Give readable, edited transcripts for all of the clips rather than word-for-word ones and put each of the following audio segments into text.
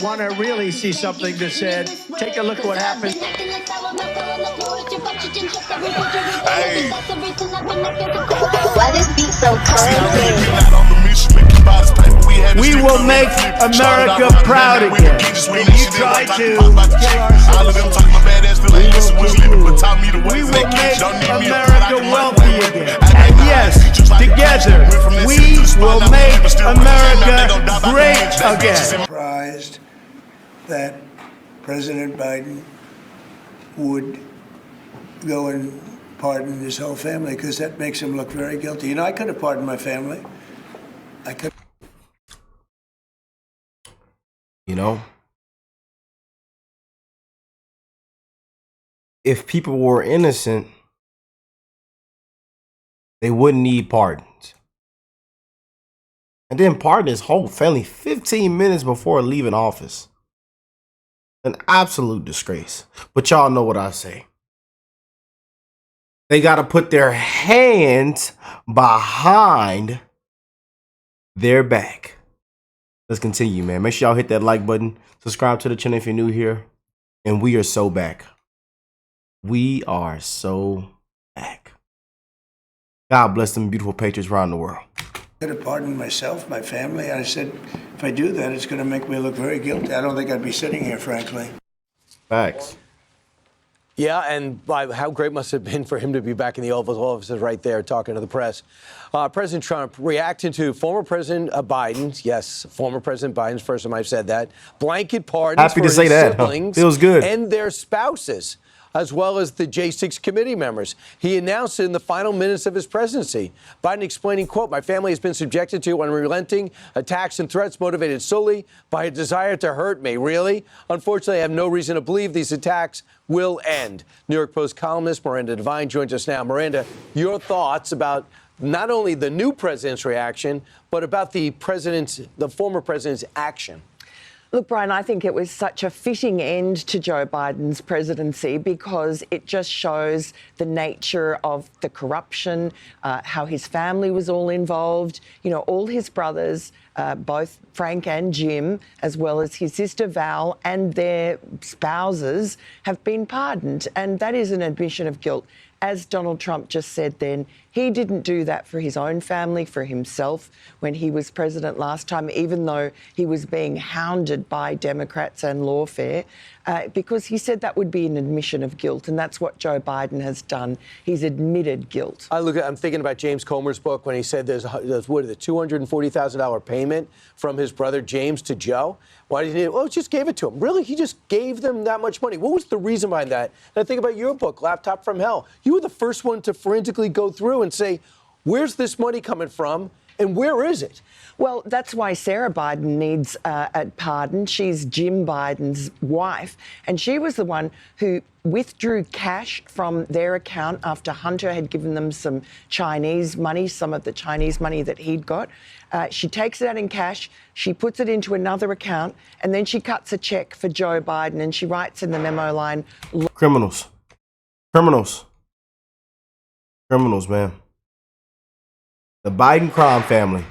Want to really see something that said, take a look at what happened. Hey. Why this beat so cold? We will make America proud again. And you try to kill our We will make America wealthy again. And yes, together, we will make America great again. Surprised that President Biden would go and pardon his whole family, because that makes him look very guilty. You know, I could have pardoned my family. I could. You know, if people were innocent, they wouldn't need pardons. And then pardon his whole family 15 minutes before leaving office. An absolute disgrace. But y'all know what I say. They got to put their hands behind their back. Let's continue, man. Make sure y'all hit that like button. Subscribe to the channel if you're new here. And we are so back. We are so back. God bless them beautiful patriots around the world. I could have pardoned myself, my family. And I said, if I do that, it's going to make me look very guilty. I don't think I'd be sitting here, frankly. Facts. Yeah, and how great must it have been for him to be back in the Oval Office right there talking to the press. President Trump reacting to former President Biden, yes, former President Biden's first time I've said that, blanket pardons Happy for to say his that. siblings Feels good. and their spouses, as well as the J6 committee members. He announced it in the final minutes of his presidency. Biden explaining, quote, my family has been subjected to unrelenting attacks and threats motivated solely by a desire to hurt me. Really? Unfortunately, I have no reason to believe these attacks will end. New York Post columnist Miranda Devine joins us now. Miranda, your thoughts about not only the new president's reaction, but about the former president's action. Look, Brian, I think it was such a fitting end to Joe Biden's presidency because it just shows the nature of the corruption, how his family was all involved. You know, all his brothers, both Frank and Jim, as well as his sister Val and their spouses, have been pardoned. And that is an admission of guilt. As Donald Trump just said then, he didn't do that for his own family, for himself, when he was president last time, even though he was being hounded by Democrats and lawfare, because he said that would be an admission of guilt. And that's what Joe Biden has done. He's admitted guilt. I'm thinking about James Comer's book when he said there's what is it, $240,000 payment from his brother James to Joe. Why did he? Well, just gave it to him. Really? He just gave them that much money. What was the reason behind that? And I think about your book, Laptop from Hell. You were the first one to forensically go through and say, where's this money coming from and where is it? Well, that's why Sarah Biden needs a pardon. She's Jim Biden's wife, and she was the one who withdrew cash from their account after Hunter had given them some Chinese money, some of the Chinese money that he'd got. She takes it out in cash, she puts it into another account, and then she cuts a check for Joe Biden, and she writes in the memo line, Criminals. Criminals. Criminals, man. The Biden crime family.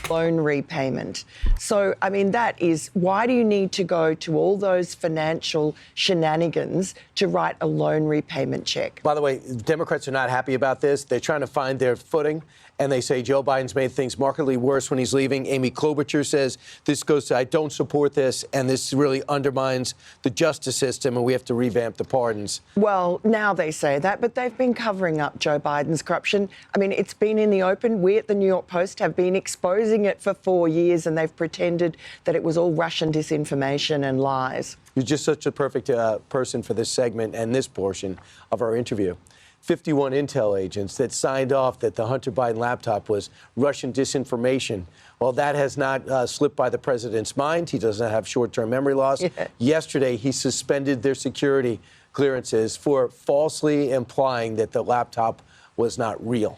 Loan repayment. So, I mean, that is, why do you need to go to all those financial shenanigans to write a loan repayment check? By the way, Democrats are not happy about this. They're trying to find their footing, and they say Joe Biden's made things markedly worse when he's leaving. Amy Klobuchar says this goes to, I don't support this, and this really undermines the justice system, and we have to revamp the pardons. Well, now they say that, but they've been covering up Joe Biden's corruption. I mean, it's been in the open. We at the New York Post have been exposing it for 4 years, and they've pretended that it was all Russian disinformation and lies. You're just such a perfect person for this segment and this portion of our interview. 51 intel agents that signed off that the Hunter Biden laptop was Russian disinformation. Well, that has not slipped by the president's mind. He does not have short-term memory loss. Yeah. Yesterday, he suspended their security clearances for falsely implying that the laptop was not real.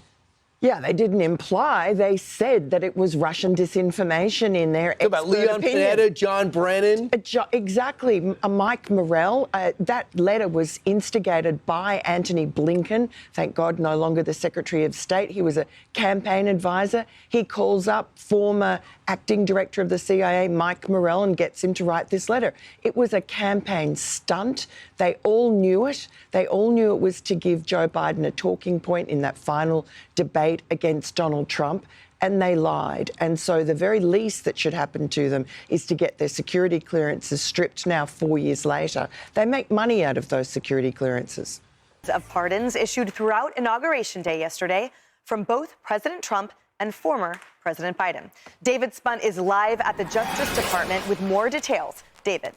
Yeah, they didn't imply. They said that it was Russian disinformation in their expert About Leon opinion. Panetta, John Brennan. Exactly. Mike Morell. That letter was instigated by Antony Blinken. Thank God, no longer the Secretary of State. He was a campaign advisor. He calls up former acting director of the CIA, Mike Morell, and gets him to write this letter. It was a campaign stunt. They all knew it. They all knew it was to give Joe Biden a talking point in that final debate against Donald Trump, and they lied. And so the very least that should happen to them is to get their security clearances stripped now 4 years later. They make money out of those security clearances. Of pardons issued throughout Inauguration Day yesterday from both President Trump and former President Biden. David Spunt is live at the Justice Department with more details. David.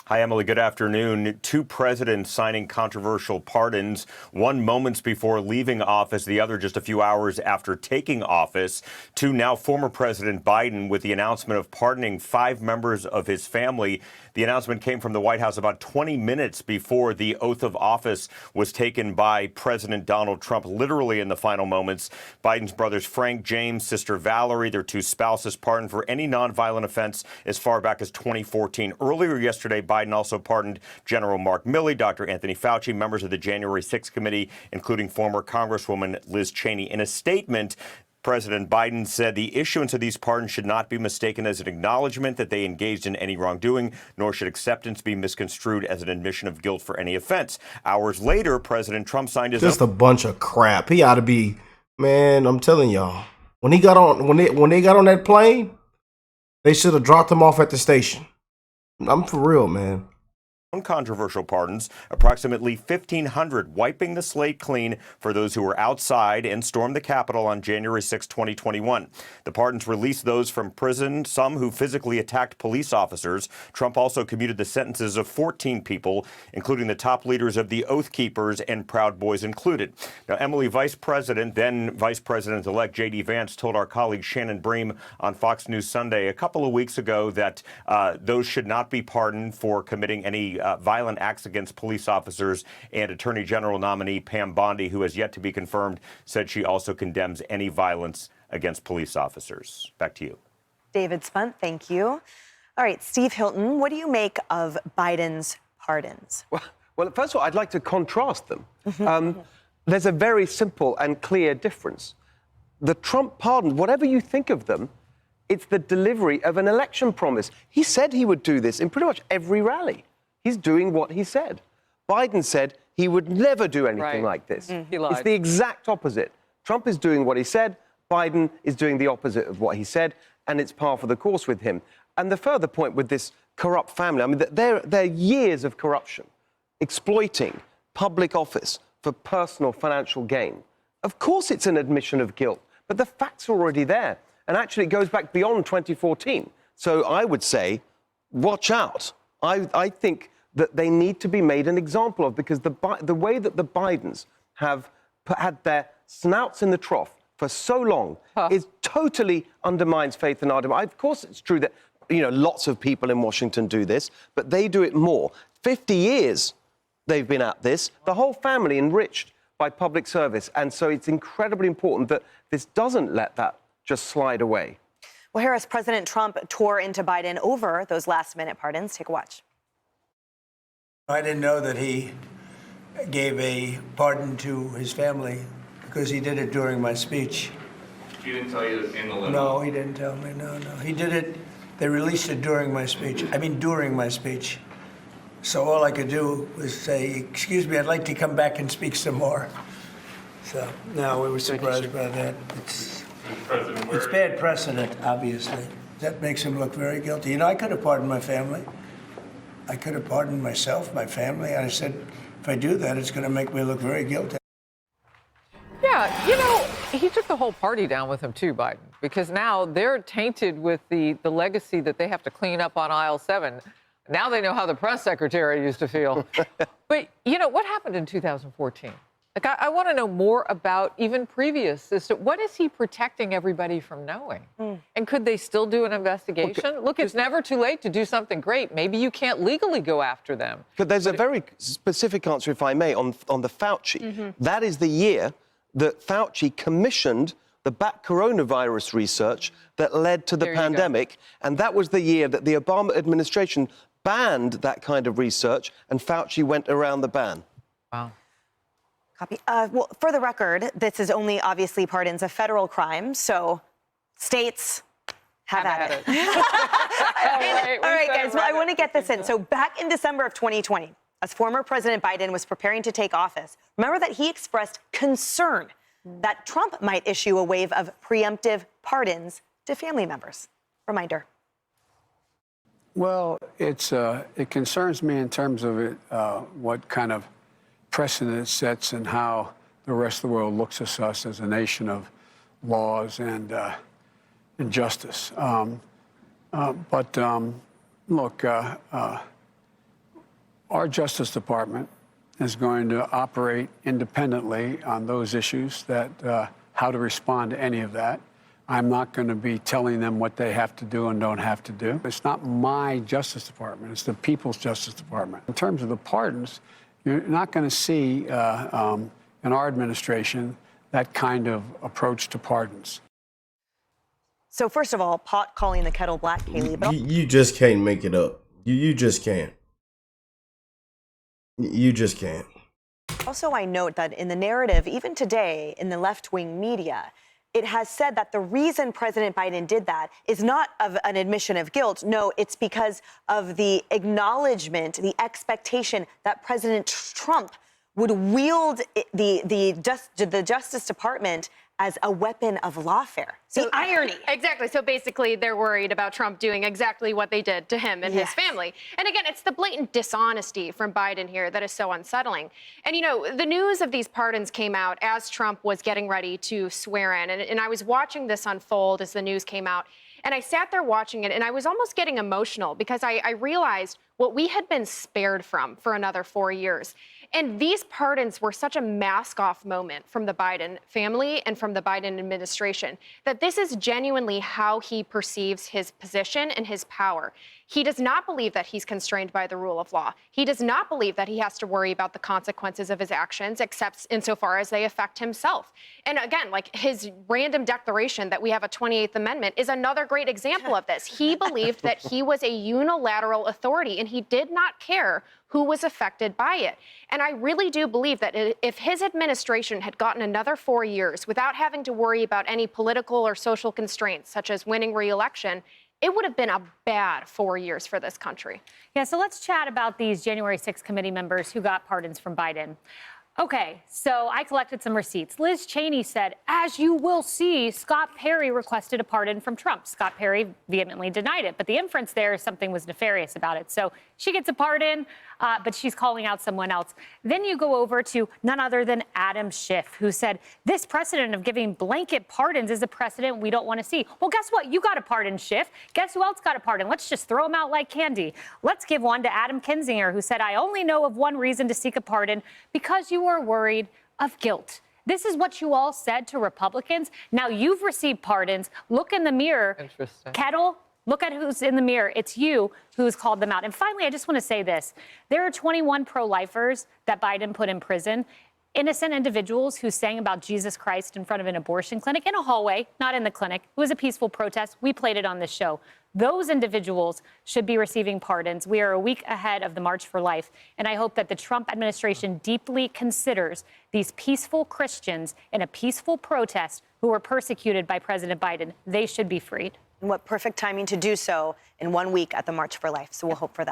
Hi, Emily. Good afternoon. Two presidents signing controversial pardons, one moments before leaving office, the other just a few hours after taking office. To now former President Biden with the announcement of pardoning 5 members of his family. The announcement came from the White House about 20 minutes before the oath of office was taken by President Donald Trump, literally in the final moments. Biden's brothers Frank, James, sister Valerie, their 2 spouses pardoned for any nonviolent offense as far back as 2014. Earlier yesterday, Biden also pardoned General Mark Milley, Dr. Anthony Fauci, members of the January 6th committee, including former Congresswoman Liz Cheney. In a statement, President Biden said the issuance of these pardons should not be mistaken as an acknowledgement that they engaged in any wrongdoing, nor should acceptance be misconstrued as an admission of guilt for any offense. Hours later, President Trump signed his Just a bunch of crap. He ought to be, man, I'm telling y'all. When he got on when they got on that plane, they should have dropped him off at the station. I'm for real, man. Controversial pardons, approximately 1,500, wiping the slate clean for those who were outside and stormed the Capitol on January 6, 2021. The pardons released those from prison, some who physically attacked police officers. Trump also commuted the sentences of 14 people, including the top leaders of the Oath Keepers and Proud Boys included. Now, Emily, then Vice President-elect J.D. Vance told our colleague Shannon Bream on Fox News Sunday a couple of weeks ago that those should not be pardoned for committing any violent acts against police officers, and Attorney General nominee Pam Bondi, who has yet to be confirmed, said she also condemns any violence against police officers. Back to you. David Spunt, thank you. All right, Steve Hilton, what do you make of Biden's pardons? Well, first of all, I'd like to contrast them. There's a very simple and clear difference. The Trump pardons, whatever you think of them, it's the delivery of an election promise. He said he would do this in pretty much every rally. He's doing what he said. Biden said he would never do anything like this. He lied. It's the exact opposite. Trump is doing what he said. Biden is doing the opposite of what he said, and it's par for the course with him. And the further point with this corrupt family, I mean, there are years of corruption, exploiting public office for personal financial gain. Of course it's an admission of guilt, but the facts are already there. And actually it goes back beyond 2014. So I would say, watch out. I think that they need to be made an example of, because the way that the Bidens have had their snouts in the trough for so long is totally undermines faith in our democracy. Of course, it's true that lots of people in Washington do this, but they do it more. 50 years they've been at this. The whole family enriched by public service, and so it's incredibly important that this doesn't let that just slide away. Well, here as President Trump tore into Biden over those last-minute pardons. Take a watch. I didn't know that he gave a pardon to his family because he did it during my speech. He didn't tell you in the limo? No, he didn't tell me. No. He did it. They released it during my speech. During my speech. So all I could do was say, excuse me, I'd like to come back and speak some more. So, no, we were surprised by that. It's bad precedent, obviously. That makes him look very guilty. I could have pardoned my family. I could have pardoned myself, my family. And I said, if I do that, it's going to make me look very guilty. Yeah, he took the whole party down with him too, Biden, because now they're tainted with the legacy that they have to clean up on aisle 7. Now they know how the press secretary used to feel. But, what happened in 2014? Like, I want to know more about even previous. What is he protecting everybody from knowing? And could they still do an investigation? Look, it's never too late to do something great. Maybe you can't legally go after them. But there's a very specific answer, if I may, on the Fauci. That is the year that Fauci commissioned the bat coronavirus research that led to the There you go. pandemic. And that was the year that the Obama administration banned that kind of research, and Fauci went around the ban. Wow. Copy. Well, for the record, this is only obviously pardons a federal crime, so states have at it. All right, guys. Well, I want to get this in. So back in December of 2020, as former President Biden was preparing to take office, remember that he expressed concern that Trump might issue a wave of preemptive pardons to family members. Reminder. Well, it concerns me in terms of what kind of precedent it sets and how the rest of the world looks at us as a nation of laws and justice. Look, our Justice Department is going to operate independently on those issues that how to respond to any of that. I'm not going to be telling them what they have to do and don't have to do. It's not my Justice Department. It's the people's Justice Department. In terms of the pardons, you're not going to see in our administration that kind of approach to pardons. So first of all, pot calling the kettle black, Kaylee. But You just can't make it up. You just can't. You just can't. also, I note that in the narrative, even today in the left-wing media, it has said that the reason President Biden did that is not of an admission of guilt. No, it's because of the acknowledgement, the expectation that President Trump would wield the Justice Department as a weapon of lawfare. So, the irony. Exactly. So basically, they're worried about Trump doing exactly what they did to him and his family. And again, it's the blatant dishonesty from Biden here that is so unsettling. And, you know, the news of these pardons came out as Trump was getting ready to swear in. And I was watching this unfold as the news came out. And I sat there watching it, and I was almost getting emotional because I realized what we had been spared from for another 4 years. And these pardons were such a mask-off moment from the Biden family and from the Biden administration that this is genuinely how he perceives his position and his power. He does not believe that he's constrained by the rule of law. He does not believe that he has to worry about the consequences of his actions, except insofar as they affect himself. And again, like his random declaration that we have a 28th Amendment is another great example of this. He believed that he was a unilateral authority, and he did not care who was affected by it. And I really do believe that if his administration had gotten another 4 years without having to worry about any political or social constraints, such as winning re-election, it would have been a bad 4 years for this country. Yeah, so let's chat about these January 6th committee members who got pardons from Biden. Okay, so I collected some receipts. Liz Cheney said, as you will see, Scott Perry requested a pardon from Trump. Scott Perry vehemently denied it, but the inference there is something was nefarious about it. So she gets a pardon, but she's calling out someone else. Then you go over to none other than Adam Schiff, who said, this precedent of giving blanket pardons is a precedent we don't want to see. Well, guess what? You got a pardon, Schiff. Guess who else got a pardon? Let's just throw them out like candy. Let's give one to Adam Kinzinger, who said, I only know of one reason to seek a pardon, because you are worried of guilt. This is what you all said to Republicans. Now you've received pardons. Look in the mirror. Interesting. Kettle, look at who's in the mirror. It's you who's called them out. And finally, I just want to say this. There are 21 pro-lifers that Biden put in prison. Innocent individuals who sang about Jesus Christ in front of an abortion clinic in a hallway, not in the clinic. It was a peaceful protest. We played it on this show. Those individuals should be receiving pardons. We are a week ahead of the March for Life, and I hope that the Trump administration deeply considers these peaceful Christians in a peaceful protest who were persecuted by President Biden. They should be freed. And what perfect timing to do so in 1 week at the March for Life. So we'll hope for that.